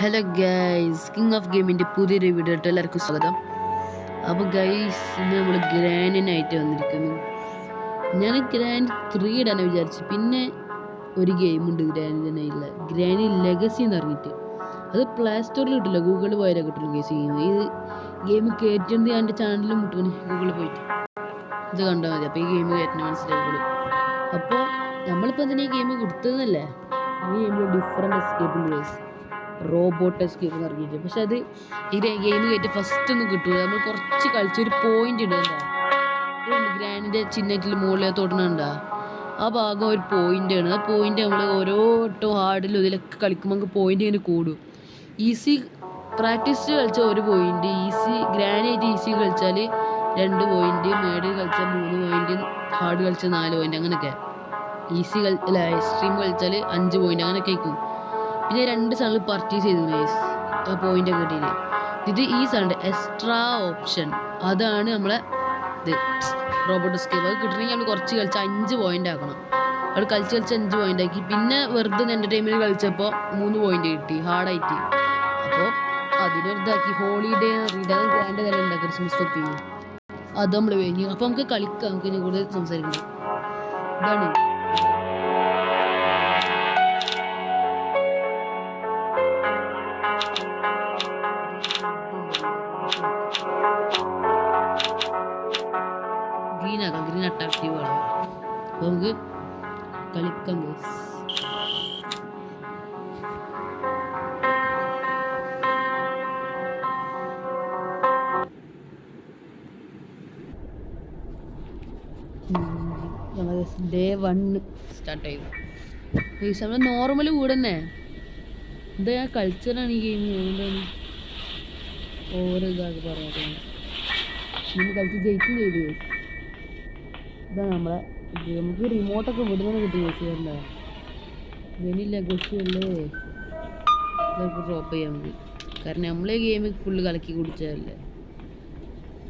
Hello guys, king of ഗെയിമിൻ്റെ പുതിയൊരു വീഡിയോയിട്ട് എല്ലാവർക്കും സ്വാഗതം. അപ്പോൾ ഗൈസ്, ഇന്ന് നമ്മൾ ഗ്രാൻഡിനായിട്ട് വന്നിരിക്കുന്നു. ഞാൻ ഗ്രാൻഡ് 3 ഇടാൻ വിചാരിച്ചു. പിന്നെ ഒരു ഗെയിമുണ്ട് ഗ്രാൻഡിനായിട്ടുള്ള ഗ്രാൻഡ് ലെഗസി എന്ന് പറഞ്ഞിട്ട്. അത് പ്ലേ സ്റ്റോറിൽ കിട്ടില്ല, ഗൂഗിളിൽ പോയാലേ കിട്ടുള്ളൂ ഗൈസ്. ഈ ഗെയിം കയറ്റുന്നത് എൻ്റെ ചാനലിലും കിട്ടുന്നു, ഗൂഗിളിൽ പോയിട്ട് ഇത് കണ്ടാൽ മതി. അപ്പോൾ ഈ ഗെയിം കയറ്റുന്ന മനസ്സിലായിക്കോളൂ. അപ്പോൾ നമ്മളിപ്പോൾ എന്തിനാ ഈ ഗെയിം കൊടുത്തതെന്നല്ലേ, ഈ ഗെയിമിൽ ഡിഫറെൻറ്റ് എസ്കേപ്പ് ഉണ്ട് ഗൈസ്. റോബോട്ട് എസ്കേപ്പ് എന്ന് പറഞ്ഞിട്ട്. പക്ഷെ അത് ഈ ഗെയിം കയറ്റി ഫസ്റ്റ് ഒന്നും കിട്ടൂല. നമ്മൾ കുറച്ച് കളിച്ചൊരു പോയിന്റ് ഉണ്ട്, എന്താ ഗ്രാൻഡിൻ്റെ ചിഹ്നത്തിൽ മുകളിൽ തൊടുന്നുണ്ടാ, ആ ഭാഗം ഒരു പോയിന്റ് ആണ്. ആ പോയിന്റ് നമ്മൾ ഓരോ വട്ടവും ഹാർഡിലും ഇതിലൊക്കെ കളിക്കുമ്പോൾ നമുക്ക് പോയിന്റ് ഇങ്ങനെ കൂടും. ഈസി പ്രാക്ടീസ് കളിച്ചാൽ ഒരു പോയിന്റ്, ഗ്രാൻഡായിട്ട് ഈസി കളിച്ചാൽ 2 പോയിന്റ്, മേഡ് കളിച്ചാൽ 3 പോയിന്റ്, ഹാർഡ് കളിച്ചാൽ 4 പോയിന്റ്, അങ്ങനെയൊക്കെ. ഈസി എക്സ്ട്രീം കളിച്ചാൽ 5 പോയിന്റ്, അങ്ങനെയൊക്കെ ആയിരിക്കും. പിന്നെ 2 സാധനങ്ങൾ പർച്ചേസ് ചെയ്തു ഗൈസ്, ആ പോയിന്റ് ഒക്കെ കിട്ടിയിട്ട്. ഇത് ഈ സാധനം എക്സ്ട്രാ ഓപ്ഷൻ, അതാണ് നമ്മളെ ഇത് റോബോട്ട് എസ്കേപ്പ്. അത് കിട്ടണമെങ്കിൽ നമ്മൾ കുറച്ച് കളിച്ച് 5 പോയിന്റ് ആക്കണം. അവിടെ കളിച്ച് 5 പോയിന്റ് ആക്കി. പിന്നെ വെറുതെ എൻ്റെ ടൈമിൽ കളിച്ചപ്പോൾ 3 പോയിന്റ് കിട്ടി ഹാർഡായിട്ട്. അപ്പോൾ അതിനൊരിതാക്കി ഹോളിഡേ അറിയില്ല, അത് ഗ്രാൻഡ് തന്നെ ഉണ്ടാക്കി ക്രിസ്മസ് തൊപ്പി, അത് നമ്മൾ കഴിഞ്ഞു. അപ്പോൾ നമുക്ക് കളിക്കാം, നമുക്ക് ഇനി കൂടുതൽ സംസാരിക്കണം. ഇതാണ് ഗ്രീനാക്കാം, ഗ്രീൻ അട്രാക്റ്റീവ് ആണ്. അപ്പോൾ നമുക്ക് കളിക്കാം ഗൈസ്. ഡേ 1 സ്റ്റാർട്ട് ചെയ്തു ഗൈസ്. നമ്മൾ നോർമൽ കൂടെ തന്നെ എന്താ ഞാൻ കളിച്ചതാണ് ഈ ഗെയിം. അതുകൊണ്ടാണ് ഓരോ ഇതാക്കി പറയാതെ നമ്മൾ കളിച്ച് ജയിക്കും ചെയ്തു. ഇതാണ് നമ്മളെ ഇത്. നമുക്ക് റിമോട്ടൊക്കെ വിടുന്നത് കിട്ടി ഗൈസ്. എന്താ ഇനിയില്ല ഗസിയല്ലേ, ഇതൊക്കെ ഡ്രോപ്പ് ചെയ്യാൻ മതി. കാരണം നമ്മളെ ഗെയിം ഫുള്ള് കലക്കി കുടിച്ചതല്ലേ,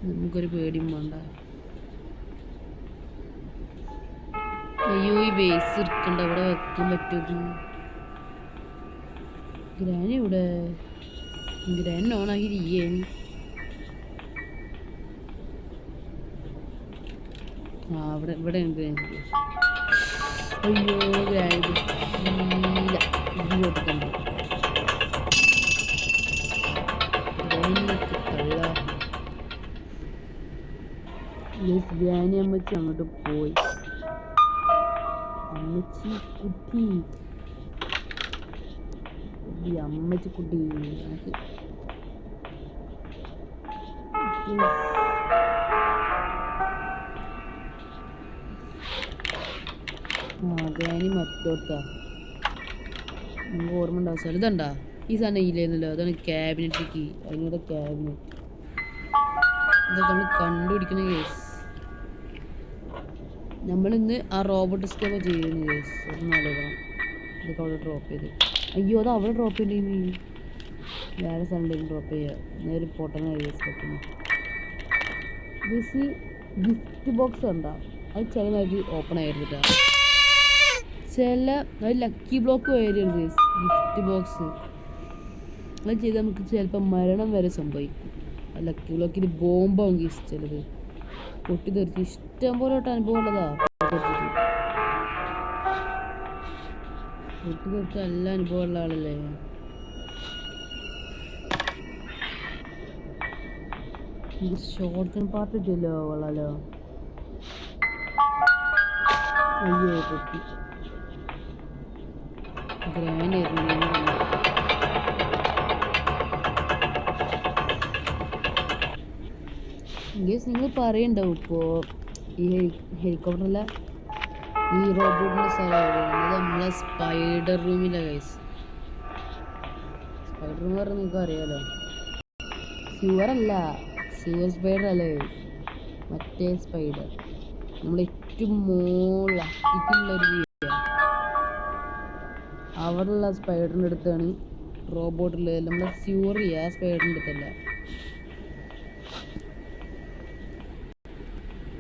നമുക്കൊരു പേടിയും വേണ്ട. അയ്യോ, ഈ ബേസ് ഇരിക്കണ്ട, അവിടെ വെക്കാൻ പറ്റും. ഗ്രാൻ ഇവിടെ, ഗ്രാൻ ഓണാക്കിയിരിക്കേ. ആ ഇവിടെ ഇവിടെ ഉണ്ട്. അയ്യോ ഗ്രാൻ ഇല്ല, ഇത് കൊടുക്കണ്ട. ഗ്രാനി അമ്മച്ചി അങ്ങോട്ട് പോയി. അമ്മച്ചി കുട്ടി, അമ്മച്ചി കുട്ടി നമുക്ക് ഗ്രാനി മറ്റോട്ടാ. നമുക്ക് ഓർമ്മ ഉണ്ടാവും. സ്ഥലത്തുണ്ടാ ഈ സാധനം ഇല്ലായിരുന്നല്ലോ, അതാണ് ക്യാബിനറ്റ് കീ. അതിനോട് ക്യാബിനറ്റ് ഇതൊക്കെ നമ്മൾ കണ്ടുപിടിക്കുന്ന കേസ്. നമ്മളിന്ന് ആ റോബോട്ട് എസ്കേപ്പ് ചെയ്യുന്നു കേസ്. ഒന്ന് ആലോചിക്കണം. ഇതൊക്കെ അവിടെ ഡ്രോപ്പ് ചെയ്ത്. അയ്യോ, അത് അവിടെ ഡ്രോപ്പ് ചെയ്യേണ്ടി, വേറെ സ്ഥലം ഡ്രോപ്പ് ചെയ്യുക. നേരെ പൊട്ടനായി കേസ് പറ്റുന്നു. ദിസ് ഗിഫ്റ്റ് ബോക്സ് ഉണ്ടാ, അത് ചില നേരത്ത് ഓപ്പൺ ആയിരുന്നിട്ടാ. അത് ലക്കി ബ്ലോക്ക് വരെയുണ്ട് ഗിഫ്റ്റ് ബോക്സ്. അത് ചെയ്ത് നമുക്ക് ചിലപ്പോൾ മരണം വരെ സംഭവിക്കും. ആ ലക്കി ബ്ലോക്കിൽ ബോംബാവും ഗീസ്, ചിലത് പൊട്ടിത്തെറിച്ച്. ഇഷ്ടം പോലെ അനുഭവം ഉള്ളതാ. പൊട്ടിത്തെറിച്ച നല്ല അനുഭവമുള്ള ആളല്ലേ. ഷോർട്ട് ഗൺ പാർട്ട് ഇട്ടില്ലോ, കൊള്ളാലോ. അയ്യോ പൊട്ടി. ഗ്രാനായിരുന്നു ഗേസ്. നിങ്ങൾ പറയണ്ടാവും ഇപ്പോൾ ഈ ഹെലികോപ്റ്ററല്ല, ഈ റോബോട്ടിൻ്റെ സ്ഥലമാണ് നമ്മളെ സ്പൈഡർ റൂമിലെ ഗൈസ്. സ്പൈഡർ റൂം പറഞ്ഞാൽ നിങ്ങൾക്ക് അറിയാമല്ലോ. സ്യൂവറല്ല, സ്യൂവർ സ്പൈഡർ അല്ലേ, മറ്റേ സ്പൈഡർ. നമ്മൾ ഏറ്റവും മുകളിലുള്ളൊരു വീടാണ്. അവിടെയുള്ള സ്പൈഡറിൻ്റെ അടുത്താണ് റോബോട്ടിൽ. നമ്മളെ സ്യൂവർ ചെയ്യുക ആ സ്പൈഡറിൻ്റെ അടുത്തല്ല.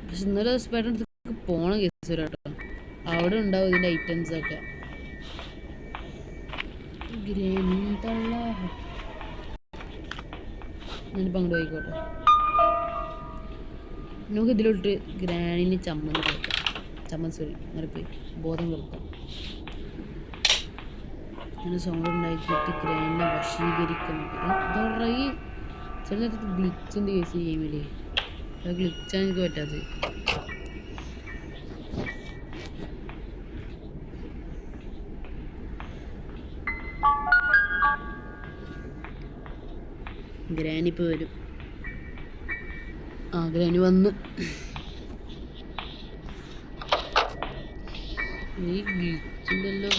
പക്ഷെ ഇന്നലെ സ്പൈഡറിൻ്റെ അടുത്ത് പോകണം കേട്ടോ, അവിടെ ഉണ്ടാവും ഇതിൻ്റെ ഐറ്റംസൊക്കെ. ഗ്രാനി തള്ള ഞാനിപ്പോൾ അങ്ങോട്ട് പോയിക്കോട്ടെ. നമുക്ക് ഇതിലോട്ട് ഗ്രാനിന് ചമ്മന്തി കേൾക്കാം. ചമ്മന്തി സോറി മറിപ്പോയി ബോധം കേൾക്കാം. അങ്ങനെ സൗണ്ട് ഉണ്ടാക്കിയിട്ട് ഗ്രാനിനെ വശീകരിക്കാൻ ഇതോടെ ഈ ചില നേരത്ത് ഗ്ലിച്ചിൻ്റെ കേസ് ഗെയിമില്ലേ, അത് ഗ്ലിച്ചാണ് എനിക്ക് പറ്റാത്തത്. ഗ്രാനി ഇപ്പോൾ വരും. ഗ്രാനി വന്ന് ഈ ഗ്ലിച്ചുണ്ടല്ലോ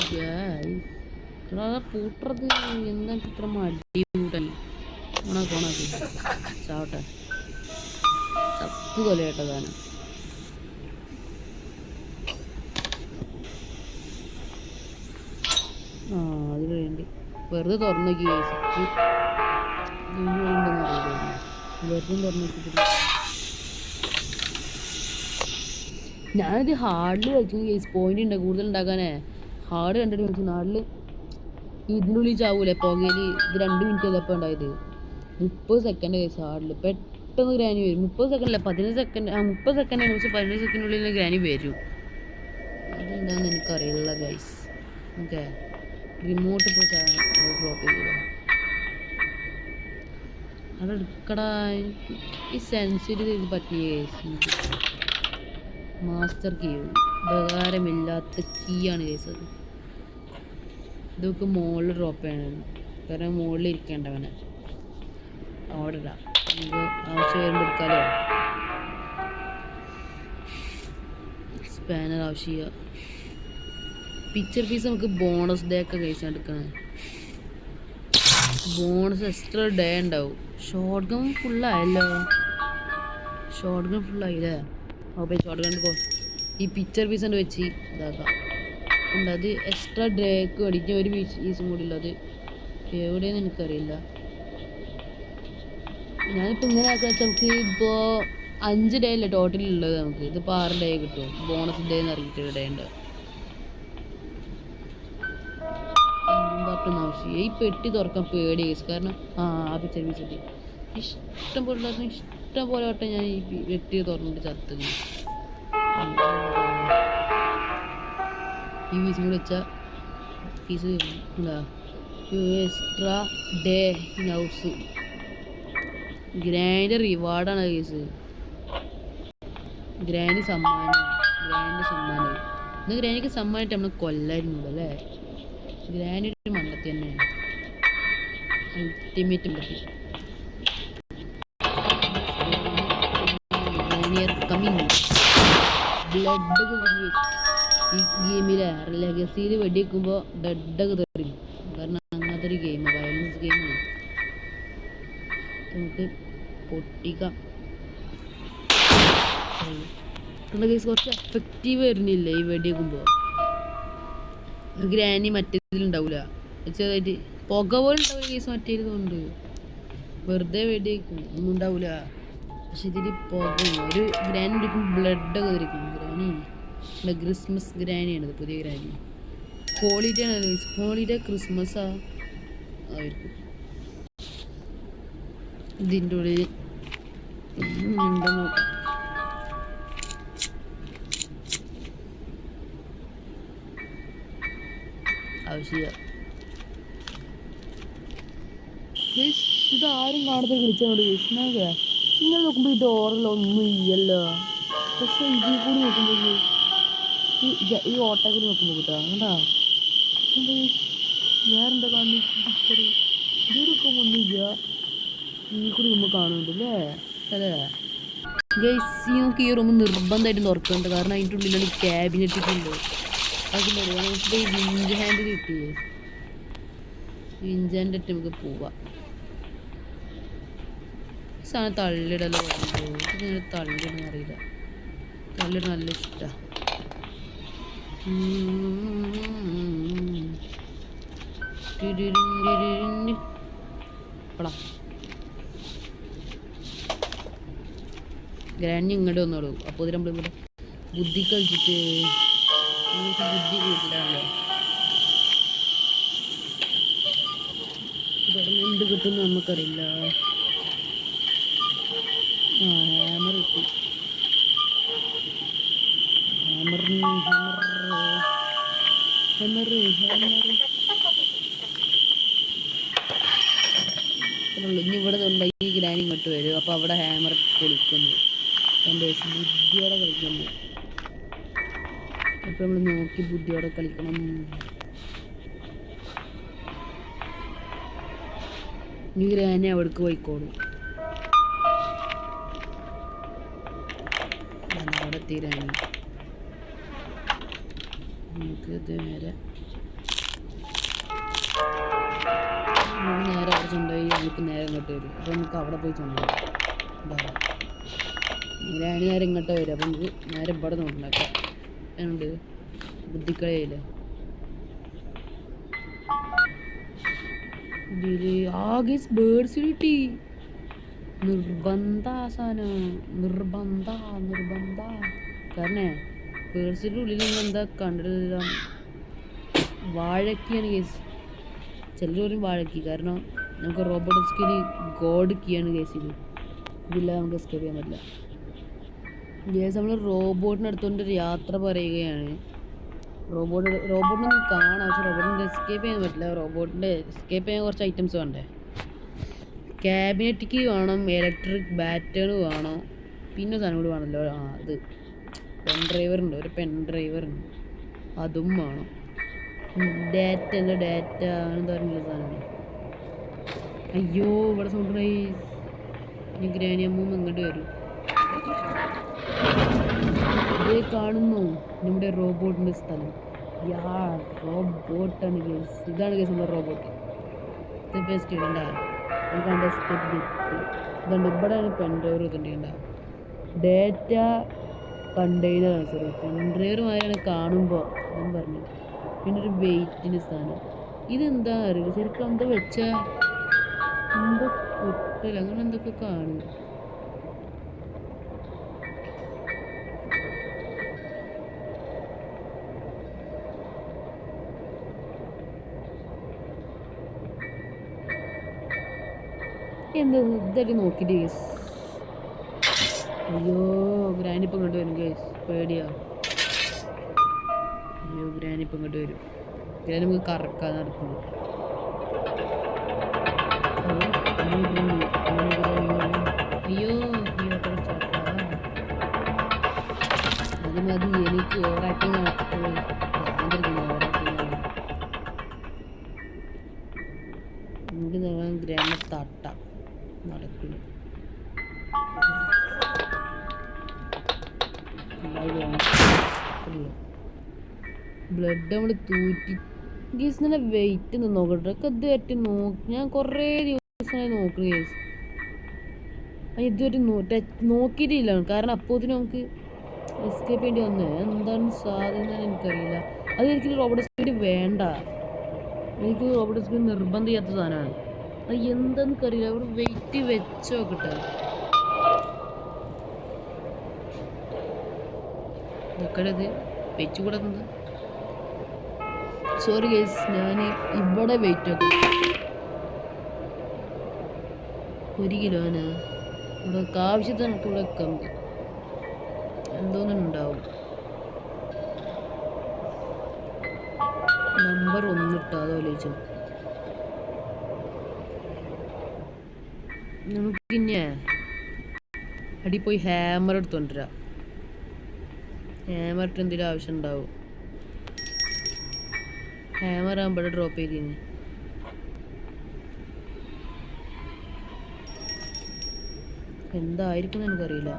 പൂട്ടത് എന്താ ഇത്ര മടി കൂട്ടായി ഓണാക്കി ചാവട്ടെ ചപ്പ് കൊലയേട്ട സാധനം. അതിന് വേണ്ടി വെറുതെ തുറന്നു നോക്കി വെറുതെ തുറന്നു നോക്കിയിട്ട് ഞാനിത് ഹാർഡിൽ കളിച്ചു. കേസ് പോയിന്റ് ഉണ്ട് കൂടുതൽ ഉണ്ടാക്കാനേ. ഹാർഡ് കണ്ടിട്ട് കളിച്ചു. ഹാർഡിൽ ഇതിനുള്ളിൽ ചാവൂലേ പുകയിൽ. ഇത് 2 മിനിറ്റ് ചിലപ്പോൾ ഉണ്ടായത്. 30 സെക്കൻഡ് കേസ് ഹാർഡിൽ പെട്ടെന്ന് ഗ്രാനി വരും. 30 സെക്കൻഡല്ല 15 സെക്കൻഡ്. 30 സെക്കൻഡാണ്, പക്ഷെ 15 സെക്കൻഡിനുള്ളിൽ ഗ്രാനി വരും. അതെന്താണെന്ന് എനിക്കറിയില്ല ഗൈസ്. ഓക്കെ റിമോട്ട് ഇപ്പോൾ ഡ്രോപ്പ് ചെയ്തില്ല. അവിടെ എടുക്കടാ. ഈ സെൻസിറ്റീവ് ചെയ്ത് പറ്റിയ കേസ്. മാസ്റ്റർ കീ ഉപകാരമില്ലാത്ത കീയാണ് കേസ്. അത് ഇതൊക്കെ മുകളിൽ ഡ്രോപ്പ് ചെയ്യണം. കാരണം മുകളിൽ ഇരിക്കേണ്ടവനെ അവിടെ ഇടാം. നമുക്ക് ആവശ്യം വരുമ്പോൾ എടുക്കാമല്ലോ. സ്പാനർ ആവശ്യമില്ല. പിക്ചർ പീസ് നമുക്ക് ബോണസ് ഡേ ഒക്കെ കേസ് എടുക്കണം. ബോണസ് എക്സ്ട്രാ ഡേ ഉണ്ടാവും. ഷോർട്ട് ഗൺ ഫുള്ളായല്ലോ. ഷോർട്ട് ഗൺ ഫുള്ളായില്ലേ? അപ്പോൾ ഷോർട്ട് ഗൺ ഈ പിക്ചർ പീസ് കൊണ്ട് വെച്ച് ഇതാക്കാം. ഉണ്ട് അത് എക്സ്ട്രാ ഡേക്ക് വേണ്ടിയിട്ട് ഒരു പീസും കൂടി ഉള്ളത് എവിടെയെന്ന് എനിക്കറിയില്ല. ഞാനിപ്പോൾ ഇങ്ങനെ ആക്കാൻ നമുക്ക് ഇപ്പോൾ 5 ഡേ അല്ലേ ടോട്ടലുള്ളത്. നമുക്ക് ഇതിപ്പോൾ 6 ഡേ കിട്ടും. ബോണസ് ഡേ എന്ന് അറിയിട്ടൊരു ഡേ ഉണ്ട്. ആവശ്യം ഈ പെട്ടി തുറക്കാൻ പേടി കേസ്. കാരണം ആ പിക്ചർ പീസ് ഇഷ്ടം പോലെ വട്ടം ഞാൻ ഈ പെട്ടി തുറന്നിട്ട് ചത്തത്. ഈ പീസും കൂടി വെച്ചാൽ പീസ് എന്താ extra day in house. Grand റിവാർഡാണ് കേസ്. ഗ്രാൻഡ് സമ്മാനം. ഇന്ന് ഗ്രാൻഡിക്ക് സമ്മാനമായിട്ട് നമ്മൾ കൊല്ലായിരുന്നു അല്ലേ? ഗ്രാൻഡ് ഒരു മണ്ടത്തി തന്നെയാണ്. അൾട്ടിമേറ്റ് മണ്ടത്തി. ബ്ലഡൊക്കെ ഈ ഗെയിമിലെ ലെഗസിയിൽ വെടിവെക്കുമ്പോൾ ബ്ലഡൊക്കെ തെറിയും. കാരണം അങ്ങനത്തെ ഒരു ഗെയിമാണ്, വയലൻസ് ഗെയിമാണ്. നമുക്ക് പൊട്ടിക്കാം. കേസ് കുറച്ച് എഫക്റ്റീവ് വരുന്നില്ലേ ഈ വെടിവെക്കുമ്പോൾ. ഗ്രാനി മറ്റേതിലുണ്ടാവില്ല, ചെറുതായിട്ട് പുക പോലും ഉണ്ടാവില്ല കേസ്. മറ്റേതുകൊണ്ട് വെറുതെ വെടിവെക്കും ഒന്നും ഉണ്ടാവില്ല. പക്ഷെ ഇതിൽ പുകയും ഒരു ഗ്രാനി എടുക്കും ബ്ലഡൊക്കെ തെറിക്കും. ഗ്രാനി ക്രിസ്മസ് ഗ്രാനിയാണിത്, പുതിയ ഗ്രാനി. ഹോളിഡേ ആണ്. ഹോളിഡേ ക്രിസ്മസ് ആയിരിക്കും. ഇതിൻ്റെ ഉള്ളിൽ ഉണ്ടോ നോക്കാം. ആവശ്യമില്ല. ഇതാരും കാണാതെ വിളിച്ചോണ്ട് വിഷ്ണുക. ഇങ്ങനെ നോക്കുമ്പോൾ ഈ ഡോറിലൊന്നും ഇല്ലല്ലോ. പക്ഷെ ഇതിൽ കൂടി നോക്കുമ്പോൾ ഈ ഓട്ടോക്കിൽ നോക്കുമ്പോൾ കിട്ടാ കണ്ടാ വേറെന്താ കാണുന്ന ഇതിലൊക്കെ ഒന്നുമില്ല. ഈ കൂടി നമ്മൾ കാണുന്നുണ്ടല്ലേ അല്ലേ ഗൈസ്? നമുക്ക് ഈ റൂം നിർബന്ധമായിട്ട് തുറക്കുന്നുണ്ട്. കാരണം അതിൻ്റെ ഉള്ളിലാണ് ക്യാബിനറ്റ് ഉണ്ട്. അതിൻ്റെ നമുക്ക് ഈ വിഞ്ച് ഹാൻഡിൽ കിട്ടിയേ. വിഞ്ച് ഹാൻഡ് ഇട്ട് നമുക്ക് പോവാം. സാധനം തള്ളിടല്ലോ. ഇങ്ങനെ തള്ളിടണമെന്ന് അറിയില്ല. തള്ളിട നല്ല ഇഷ്ടമാണ്. ഗ്രാൻഡ് ഇങ്ങോട്ട് വന്നോളൂ. അപ്പോൾ ഇത് നമ്മളിവിടെ ബുദ്ധി കളിച്ചിട്ട് ബുദ്ധി കൂടുതലാണല്ലോ. എന്ത് കിട്ടും നമുക്കറിയില്ല. ഹാമർ കിട്ടി. ഇനി ഇവിടെ തൊണ്ട ഈ ഗ്രാനി ഇങ്ങോട്ട് വരും. അപ്പോൾ അവിടെ ഹാമർ പൊളിക്കുന്നു. എൻ്റെ ബുദ്ധിയോടെ കളിക്കുന്നു. അപ്പോൾ നമ്മൾ നോക്കി ബുദ്ധിയോടെ കളിക്കണം. ഈ ഗ്രാനി അവിടേക്ക് പോയിക്കോളും. അവിടെ എത്തിയിരാനി നമുക്ക് ഇത് നേരെ അവിടെ ചുണ്ടായി നമുക്ക് നേരെ ഇങ്ങോട്ട് വരും. അപ്പോൾ നമുക്ക് അവിടെ പോയി ചുണ്ടാവും. ഗ്രാനി നേരെ ഇങ്ങോട്ട് വരും. അപ്പോൾ നമുക്ക് നേരെ ഇവിടെ നോക്കണ്ടാക്കാം. ഉണ്ട് ബുദ്ധിക്കളിയില്ല. ആകെ ബേർഡ്സ് കിട്ടി. നിർബന്ധ കാരണം ബേർഡ്സിൻ്റെ ഉള്ളിൽ നിങ്ങൾ എന്താ കണ്ടിട്ടില്ല? വാഴക്കിയാണ് കേസ്. ചിലരും വാഴക്കി. കാരണം നമുക്ക് റോബോട്ട് സ്കിന് ഗോഡ് കീയാണ് കേസിൽ. ഇതില്ലാതെ നമുക്ക് എസ്കേപ്പ് ചെയ്യാൻ പറ്റില്ല. കേസ് നമ്മൾ റോബോട്ടിന് അടുത്തുകൊണ്ടൊരു യാത്ര പറയുകയാണ്. റോബോട്ടിനൊന്നും കാണാം, പക്ഷെ റോബോട്ടിൻ്റെ എസ്കേപ്പ് ചെയ്യാൻ പറ്റില്ല. റോബോട്ടിൻ്റെ എസ്കേപ്പ് ചെയ്യാൻ കുറച്ച് ഐറ്റംസ് വേണ്ടേ. ക്യാബിനറ്റ് കീ വേണം, ഇലക്ട്രിക് ബാറ്റേൺ വേണം, പിന്നെ സാധനം കൂടി വേണമല്ലോ. അത് പെൻ ഡ്രൈവറുണ്ട്, ഒരു പെൻ ഡ്രൈവറുണ്ട്, അതും വേണം. ഡാറ്റ അങ്ങനെന്താ പറയുന്നില്ല സാധനമാണ്. അയ്യോ ഇവിടെ സൗണ്ടായി. ഇനി ഗ്രാനി അമ്മൂമ്മ ഇങ്ങോട്ട് വരും. ഇത് കാണുന്നു നമ്മുടെ റോബോട്ടിൻ്റെ സ്ഥലം. റോബോട്ടാണ് കേസ്. ഇതാണ് കേസ് നമ്മുടെ റോബോട്ട്. ഇത് ബെസ്റ്റ് ഇടണ്ട. ഇതുണ്ട് ഇവിടെയാണ് പെൻ ഡ്രൈവർ ഇതുണ്ട്. ഡേറ്റ കണ്ടെയ്നറാണ്. സോറി, പെൻ ഡ്രൈവർ മാതിരിയാണ് കാണുമ്പോൾ. ഞാൻ പറഞ്ഞു. പിന്നെ ഒരു വെയിറ്റിൻ്റെ സ്ഥാനം. ഇതെന്താ അറിയില്ല ശരിക്കും. എന്താ വെച്ചാൽ എന്തോ കുട്ടൽ അങ്ങനെ എന്തൊക്കെ കാണും. എന്താ ഇതൊക്കെ നോക്കിയിട്ട് കേസ്. അയ്യോ ഗ്രാനിപ്പം ഇങ്ങോട്ട് വരും കേസ്. പേടിയാ. അയ്യോ ഗ്രാനിപ്പം ഇങ്ങോട്ട് വരും. ഗ്രാനി നമുക്ക് കറക്കാൻ നടക്കുന്നു. അയ്യോ അത് മതി. എനിക്ക് ഓവറാക്ടിങ് നമുക്ക് ഗ്രാമ തട്ട നടക്കുന്നു. ബ്ലഡ് നമ്മൾ തൂറ്റി കേസ്. നല്ല വെയിറ്റ് ഒന്ന് നോക്കട്ടെ. ഒക്കെ ഇതുവരെ ഞാൻ കുറേ ദിവസമായി നോക്കുന്നു കേസ്. ഇതുവരെ നോക്കിയിട്ടില്ല. കാരണം അപ്പോഴത്തേനും നമുക്ക് എസ്കേപ്പ് ചെയ്യേണ്ടി വന്നേ. എന്താണ് സാധനം എനിക്കറിയില്ല. അത് എനിക്ക് റോബോട്ട് സ്പീഡ് വേണ്ട. എനിക്ക് റോബോട്ട് സ്പീഡ് നിർബന്ധം ചെയ്യാത്ത സാധനമാണ്. അത് എന്താണെന്നറിയില്ല. അവിടെ വെയിറ്റ് വെച്ച് നോക്കട്ടെ. നോക്കണത് വെച്ച് കൂടുന്നത്. സോറി ഗൈസ്, ഞാൻ ഇവിടെ വെയിറ്റ് നോക്കാം. 1 കിലോനാ ഇവിടെ ആവശ്യത്തിന് നമുക്ക് ഇവിടെ വെക്കാം. എന്തോന്നും ഉണ്ടാവും. നമ്പർ 1 ഇട്ടോ അതോ ആലോചിച്ചോ. നമുക്ക് പിന്നെ അടി പോയി ഹാമർ എടുത്തോണ്ടിരാം. ഹാമർ ഇട്ട് എന്തെങ്കിലും ആവശ്യം ഉണ്ടാവും. ഹാമർ ആകുമ്പോൾ ഡ്രോപ്പ് ചെയ്തിന്. എന്തായിരിക്കും എനിക്കറിയില്ല.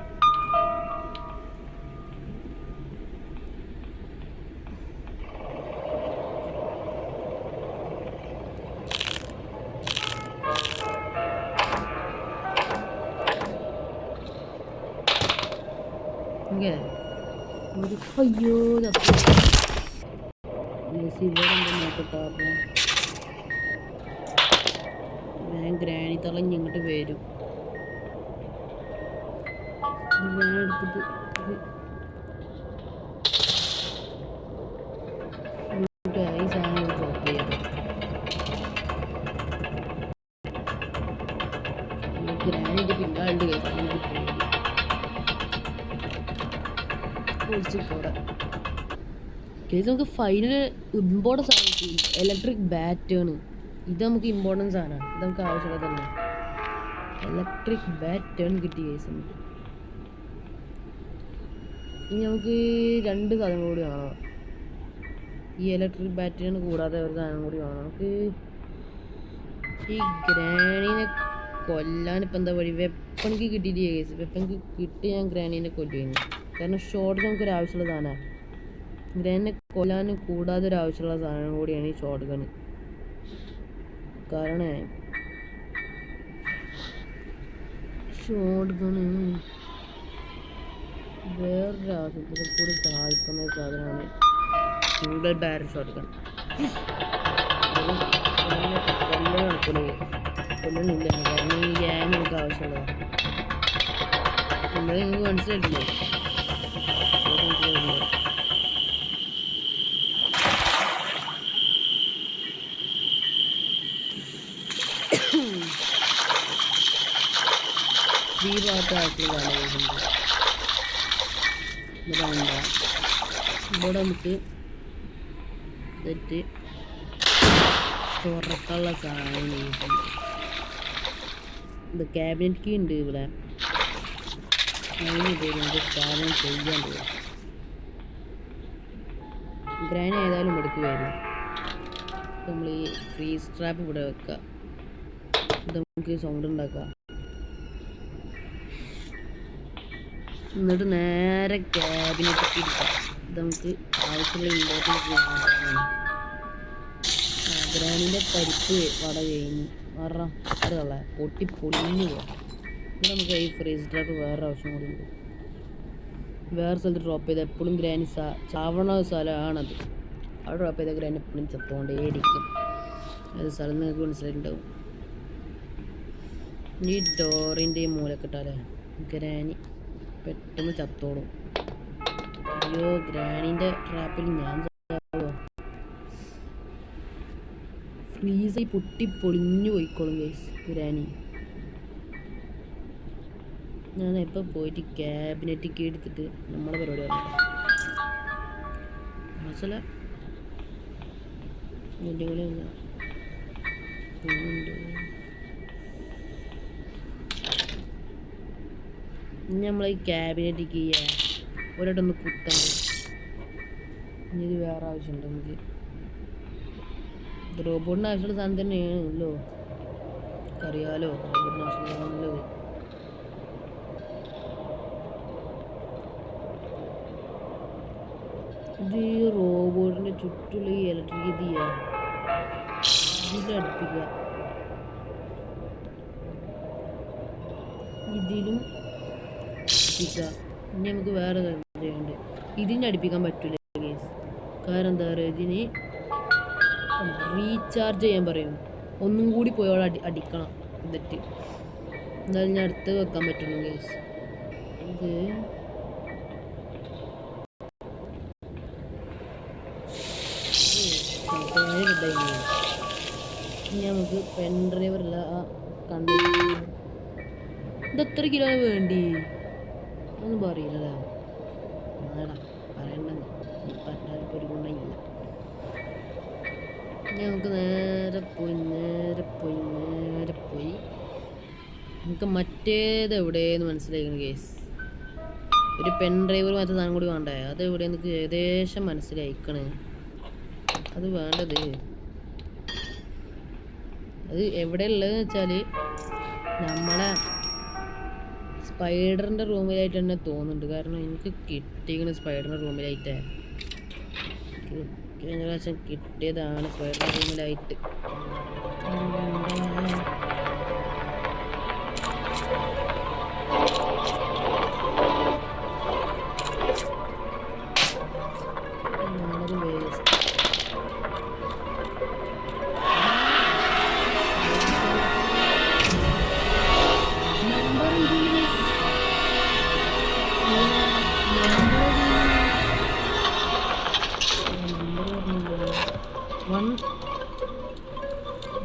അയ്യോ ഇവിടെ നോക്കട്ടോ. അപ്പോൾ ഞാൻ ഗ്രാനി തളഞ്ഞ് ഇങ്ങോട്ട് വരും. ഞാൻ എടുത്തിട്ട് ഗ്രാനിൻ്റെ പിന്നാളുണ്ട് കേസ് നമുക്ക് ഫൈനൽ ഇമ്പോർട്ടൻസ് ആണ് ഇലക്ട്രിക് ബാറ്റാണ്. ഇത് നമുക്ക് ഇമ്പോർട്ടൻസ് ആണ്, ഇത് നമുക്ക് ആവശ്യമുള്ള തന്നെ. ഇലക്ട്രിക് ബാറ്റേൺ കിട്ടി കേസ് നമുക്ക്. ഇനി നമുക്ക് 2 സാധനം കൂടി വേണം. ഈ ഇലക്ട്രിക് ബാറ്റേൺ കൂടാതെ ഒരു സാധനം കൂടി വേണം നമുക്ക്. ഈ ഗ്രാനീനെ കൊല്ലാൻ ഇപ്പം എന്താ വഴി? വെപ്പണിക്ക് കിട്ടിയിട്ട് കേസ്, വെപ്പണിക്ക് കിട്ടി ഞാൻ ഗ്രാനീനെ കൊല്ലുകയാണ്. കാരണം ഷോട്ട് നമുക്കൊരു ആവശ്യമുള്ള സാധനമാണ്. ഗ്രാനിനെ കൊല്ലാൻ കൂടാതെ ഒരു ആവശ്യമുള്ള സാധനം കൂടിയാണ് ഈ ഷോട്ട് ഗൺ. കാരണം ഷോട്ട് ഗണ് വേറൊരു ആവശ്യത്തിൽ കൂടി സഹായിക്കുന്ന സാധനമാണ് സിംഗിൾ ബാരൽ ഷോട്ട് ഗൺ. കൊല്ലണില്ല, കാരണം ഈ ഗ്യാൻ നമുക്ക് ആവശ്യമുള്ളതാണ്. നിങ്ങൾക്ക് മനസ്സിലായിട്ടില്ലേ? ഈ ഭാഗത്തായിട്ടുള്ള കാലഘട്ടം ഇവിടെ നമുക്ക് തെറ്റ് തുറക്കുള്ള സാധനം ഇത് ക്യാബിനറ്റ് കീ ഉണ്ട് ഇവിടെ. നമുക്ക് സാധനം ചെയ്യാൻ പോകും. ഗ്രാൻ ഏതായാലും എടുക്കുകയായിരുന്നു. നമ്മൾ ഈ ഫ്രീസ് ട്രാപ്പ് ഇവിടെ വെക്കുക. ഇത് നമുക്ക് സൗണ്ട് ഉണ്ടാക്കാം. എന്നിട്ട് നേരെ ക്യാബിനറ്റ് കീ എടുക്കാം. ഇത് നമുക്ക് ആവശ്യമുള്ള ഇമ്പോർട്ടൻസ് ഗ്രാനിൻ്റെ പരിപ്പ് വട കഴിഞ്ഞ് വറ പൊട്ടി പൊളിഞ്ഞു പോകാം. ഇവിടെ നമുക്ക് ഈ ഫ്രീസ് ട്രാപ്പ് വേറെ ആവശ്യം കൂടി ഉണ്ട്. വേറെ സ്ഥലത്ത് ഡ്രോപ്പ് ചെയ്ത് എപ്പോഴും ഗ്രാനി ചാവണ സ്ഥലമാണത്. അവിടെ ഡ്രോപ്പ് ചെയ്ത ഗ്രാനി എപ്പോഴും ചത്തുകൊണ്ടേയിരിക്കും. അത് സ്ഥലം നിങ്ങൾക്ക് മനസ്സിലായിട്ടുണ്ടാവും. ഈ ഡോറിൻ്റെ മൂലക്കിട്ടാലേ ഗ്രാനി പെട്ടെന്ന് ചത്തോളും. അയ്യോ, ഗ്രാനിൻ്റെ ട്രാപ്പിൽ ഞാൻ ചാവോ? ഫ്രീസായി പൊട്ടി പൊളിഞ്ഞു പോയിക്കോളും ഗൈസ് ഗ്രാനി. ഞാൻ എപ്പോൾ പോയിട്ട് ക്യാബിനറ്റ് കീ എടുത്തിട്ട് നമ്മളെ പരിപാടി പറഞ്ഞു മനസ്സില വെല്ലുവിളിയല്ല പോകുന്നുണ്ട്. ഇനി നമ്മൾ ഈ ക്യാബിനറ്റ് കീ ഒരിടൊന്ന് കുത്തണം. ഇനി ഇത് വേറെ ആവശ്യമുണ്ട് നമുക്ക്. ഇത് റോബോട്ടിന് ആവശ്യമുള്ള സാധനം തന്നെയാണല്ലോ, അറിയാലോ. റോബോട്ടിന് ആവശ്യമുള്ള സാധനമല്ലോ ഇത്. ഈ റോബോട്ടിൻ്റെ ചുറ്റുള്ള ഈ ഇലക്ട്രിക് ഇതിലടുപ്പിക്കുക. ഇതിലും ഇനി നമുക്ക് വേറെ കാര്യമുണ്ട്. ഇതിന് അടുപ്പിക്കാൻ പറ്റില്ല കേസ്. കാരണം എന്താ പറയുക, ഇതിന് റീചാർജ് ചെയ്യാൻ പറയും. ഒന്നും കൂടി പോയോടെ അടിക്കണം. എന്നിട്ട് എന്തായാലും ഞാൻ അടുത്ത് വെക്കാൻ പറ്റുള്ളൂ കേസ്. ഇത് ഇനി നമുക്ക് പെൻ ഡ്രൈവറില്ല കണ്ടു. ഇതെത്ര കിലോ വേണ്ടി ഒന്നും പറയില്ലല്ലേ? ആടാ പറയണ്ടെന്ന് പറഞ്ഞാൽ ഒരു ഗുണമില്ല. ഇനി നമുക്ക് നേരെ പോയി നമുക്ക് മറ്റേത് എവിടെയെന്ന് മനസ്സിലാക്കണം കേസ്. ഒരു പെൻ ഡ്രൈവർ മറ്റേ സാധനം കൂടി വേണ്ടേ? അത് എവിടെയെന്ന് ഏകദേശം മനസ്സിലായിക്കണേ. അത് വേണ്ടത് അത് എവിടെയുള്ളതെന്ന് വെച്ചാൽ നമ്മളെ സ്പൈഡറിൻ്റെ റൂമിലായിട്ട് തന്നെ തോന്നുന്നുണ്ട്. കാരണം എനിക്ക് കിട്ടിയിരിക്കുന്ന സ്പൈഡറിൻ്റെ റൂമിലായിട്ടേ. കഴിഞ്ഞ പ്രാവശ്യം കിട്ടിയതാണ് സ്പൈഡറിൻ്റെ റൂമിലായിട്ട്.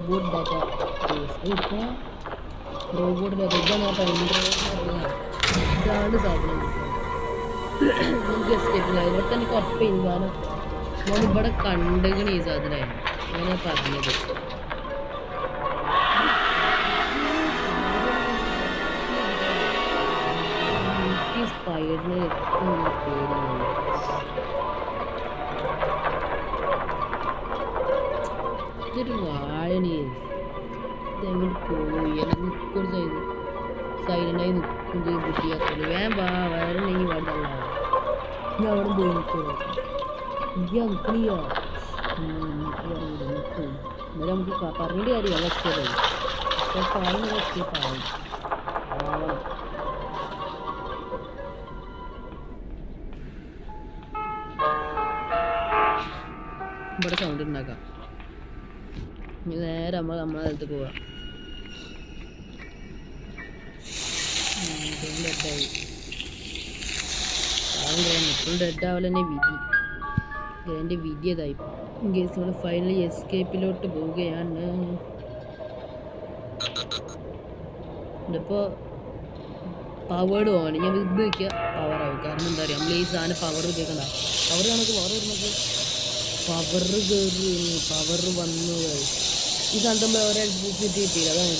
Good data base. റോബോട്ടിൽ ഇതാണ് ആ ടൈമിൻ്റെ ഇതാണ് സാധനം നമുക്ക് എസ്കേപ്പ് ഇവിടെ തന്നെ കുറച്ച് കാരണം ഞാനിവിടെ കണ്ടുകണ ഈ സാധനമായി ഞാൻ പറഞ്ഞത് എനിക്ക് സ്പൈഡറിനെ ഏറ്റവും പേടിയാണ് ഇതൊരു വാഴണി ഇതെങ്ങോട്ട് പോയി എല്ലാം നിൽക്കുകയും ചെയ്തു സൈലൻ്റായി നിൽക്കുകയും ചെയ്യും കുട്ടിയാക്കുന്നത് വേഗം വാ വയറുണ്ടെങ്കിൽ പാടില്ല ഞാൻ അവിടെ പോയി നിൽക്കുമോ ഇയ്യാ നിൽക്കണിയോ നിൽക്കും എന്നാലും നമുക്ക് പറഞ്ഞിട്ട് കാര്യമില്ല എസ്കേപ്പായി എസ്കേപ്പായി എസ്കേപ്പായി ആവണം ഇവിടെ സൗണ്ട് ഉണ്ടാക്കാം നേരെ നമ്മളെ സ്ഥലത്ത് പോവാം ഡെഡായി ഇപ്പോഴും ഡെഡാവൽ തന്നെ വിധി എൻ്റെ വിധി അതായി ഗേസ് നമ്മൾ ഫൈനലി എസ്കേപ്പിലോട്ട് പോവുകയാണ് ഇതിപ്പോൾ പവേർഡ് പോവാണ് ഞാൻ ഇത് വയ്ക്കുക പവറാവും കാരണം എന്താ പറയുക നമ്മൾ ഈ സാധനം പവർ കേൾക്കണ്ട പവർ നമുക്ക് പവർ വരുന്നത് പവർ കയറി പവർ വന്നു ഈ കണ്ടുമ്പോൾ ഓരോ കിട്ടിയില്ല അതാണ്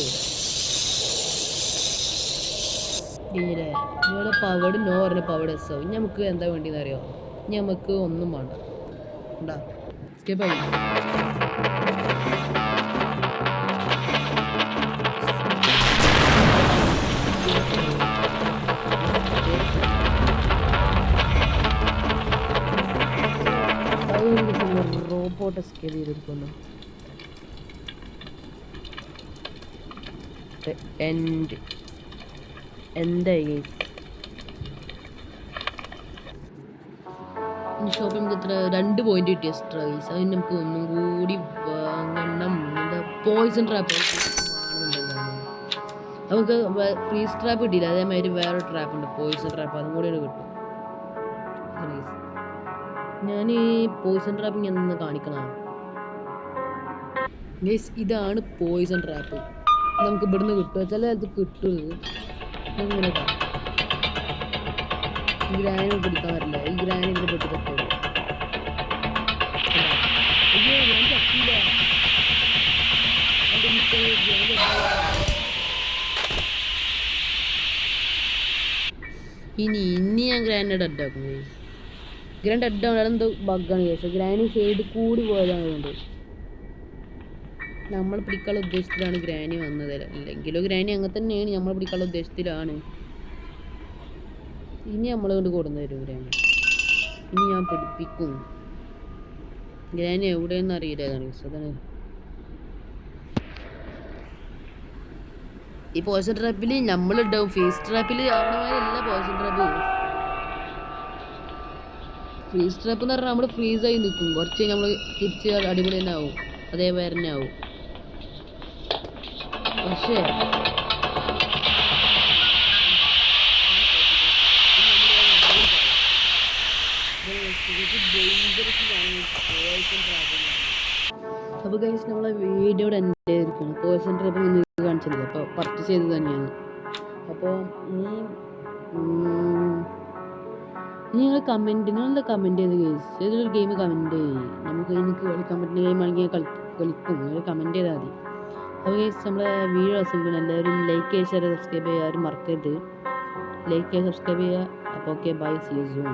ഇല്ലേ ഇവിടെ പവേഡ് നോ പറഞ്ഞ പവേഡ് എസ് ആവും നമുക്ക് എന്താ വേണ്ടിയെന്ന് അറിയോ നമുക്ക് ഒന്നും വേണ്ട ഉണ്ടാ സ്കേപ്പായി റോബോട്ട് എസ്കേപ്പ് ചെയ്തിരിക്കുന്നു എന്തായി ഷോപ്പിൽ നമുക്ക് ഇത്ര 2 പോയിന്റ് കിട്ടി എക്സ്ട്രാ ഗൈസ് അതിന് നമുക്ക് ഒന്നും കൂടി വാങ്ങണം എന്താ പോയിസൺ ട്രാപ്പ് നമുക്ക് ഫ്രീസ് ട്രാപ്പ് കിട്ടിയില്ല അതേമാതിരി വേറെ ട്രാപ്പ് ഉണ്ട് പോയിസൺ ട്രാപ്പ് അതും കൂടി കിട്ടും ഞാൻ ഈ പോയിസൺ ട്രാപ്പ് ഞാൻ ഒന്ന് കാണിക്കണം ഗൈസ് ഇതാണ് പോയിസൺ ട്രാപ്പ് നമുക്ക് ഇവിടുന്ന് കിട്ടുക ചില സ്ഥലത്ത് കിട്ടുന്നത് ഇങ്ങനെ ഈ ഗ്രാനി പിടിക്കാൻ പറ്റില്ല ഈ ഗ്രാനി ഇവിടെ പെട്ടി തട്ടുള്ളൂ ഇനി ഞാൻ ഗ്രാൻഡ് ഡെഡാക്കും ഗ്രാൻഡ് ഡെഡാണ് എന്തോ ബഗ്ഗാണ് ചോദിച്ചത് ഗ്രാനി സൈഡ് കൂടി പോയതാണ് അതുകൊണ്ട് നമ്മൾ പിടിക്കാനുള്ള ഉദ്ദേശത്തിലാണ് ഗ്രാനി വന്നത് അല്ലെങ്കിലോ ഗ്രാനി അങ്ങനെ തന്നെയാണ് നമ്മൾ പിടിക്കാനുള്ള ഉദ്ദേശത്തിലാണ് ഇനി നമ്മളെ കൊണ്ട് കൊടുന്നു തരും ഗ്രാനി ഇനി ഞാൻ പിടിപ്പിക്കും ഗ്രാനി എവിടെയെന്ന് അറിയില്ല അതാണ് ഈ പോയിസൺ ട്രാപ്പിൽ നമ്മളുണ്ടാവും ഫേസ് ട്രാപ്പിൽ ആവണമാരല്ല പോയിസൺ ട്രാപ്പ് ഫ്രീസ് ട്രാപ്പ് എന്ന് പറഞ്ഞാൽ നമ്മൾ ഫ്രീസായി നിൽക്കും കുറച്ച് നമ്മൾ തിരിച്ച് അടിപൊളി തന്നെ ആവും അതേപോലെ തന്നെ ആവും പക്ഷേ അപ്പോൾ ഗൈസ് നമ്മളെ വീഡിയോയുടെ എൻ്റെ ആയിരിക്കണം പോയിസൺ ട്രാപ്പ് നിങ്ങൾക്ക് കാണിച്ചത് അപ്പോൾ പർച്ചേസ് ചെയ്തത് തന്നെയാണ് അപ്പോൾ നിങ്ങൾ നിങ്ങളെന്താ കമൻറ്റ് ചെയ്ത് ഗൈസ് ഏതൊരു ഗെയിം കമൻറ്റ് ചെയ്യും നമുക്ക് എനിക്ക് കമൻറ്റ് ഗെയിം ആണെങ്കിൽ കളിക്കും നിങ്ങൾ കമൻറ്റ് ചെയ്താൽ മതി അപ്പോൾ ഗൈസ് നമ്മളെ വീഡിയോ അവസാനിക്കണം എല്ലാവരും ലൈക്ക് ചെയ്യുക ഷെയർ സബ്സ്ക്രൈബ് ചെയ്യുക ആരും മറക്കരുത് ലൈക്ക് ചെയ്യുക സബ്സ്ക്രൈബ് ചെയ്യുക അപ്പോൾ okay bye see you soon